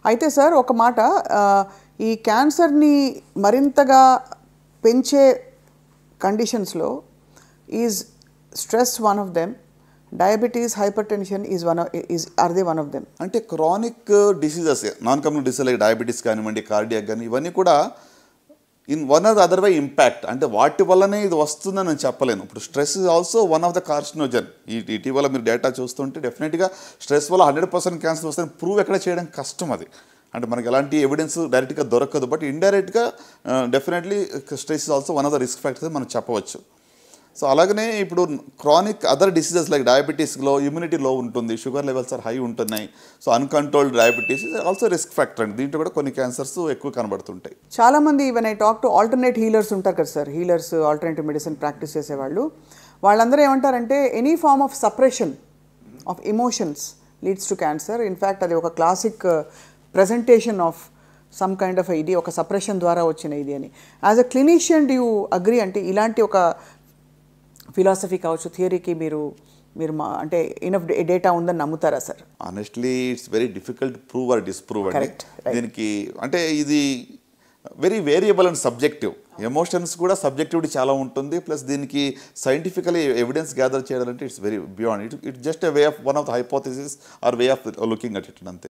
అయితే సార్ ఒక మాట, ఈ క్యాన్సర్ని మరింతగా పెంచే కండిషన్స్లో is stress one of them, diabetes, hypertension are they one of them? అంటే chronic diseases, non community disease like diabetes కానివ్వండి, కార్డియాక్ కానీ, ఇవన్నీ కూడా in one or other way impact. అంటే వాటి వల్లనే ఇది వస్తుందని నేను చెప్పలేను. ఇప్పుడు stress is also one of the carcinogen. ఇటీవల మీరు డేటా చూస్తుంటే డెఫినెట్గా స్ట్రెస్ వల్ల 100% క్యాన్సర్ వస్తుందని ప్రూవ్ ఎక్కడ చేయడం కష్టం. అది అంటే మనకి ఎలాంటి ఎవిడెన్స్ డైరెక్ట్గా దొరకదు. బట్ ఇండైరెక్ట్గా definitely stress is also one of the risk factors మనం చెప్పవచ్చు. సో అలాగనే ఇప్పుడు క్రానిక్ అదర్ డిసీజెస్ లైక్ డయాబెటీస్లో ఇమ్యూనిటీ లో ఉంటుంది, షుగర్ లెవెల్స్ ఆర్ హై ఉంటున్నాయి. So uncontrolled diabetes also risk factor అండి. దీంట్లో కూడా కొన్ని క్యాన్సర్స్ ఎక్కువ కనబడుతుంటాయి. చాలామంది when I talk to alternate healers ఉంటారు కదా sir, healers alternative medicine practice చేసేవాళ్ళు, వాళ్ళందరూ ఏమంటారంటే any form of suppression of emotions leads to cancer. In fact అది ఒక classic presentation of some kind of ఇది ఒక సప్రెషన్ ద్వారా వచ్చిన ఇది అని. As a clinician do you agree? అంటే ఇలాంటి ఒక ఫిలాసఫీ కావచ్చు, థియరీకి మీరు అంటే ఇనఫ్ డేటా ఉందని నమ్ముతారా sir? Honestly it's very difficult prove or disprove అండి. దీనికి అంటే ఇది very variable and subjective. Emotions కూడా సబ్జెక్టివిటీ చాలా ఉంటుంది. ప్లస్ దీనికి సైంటిఫికలీ ఎవిడెన్స్ గ్యాదర్ చేయాలంటే it's very beyond. It just a way of one of the hypothesis or way of looking at it అంతే.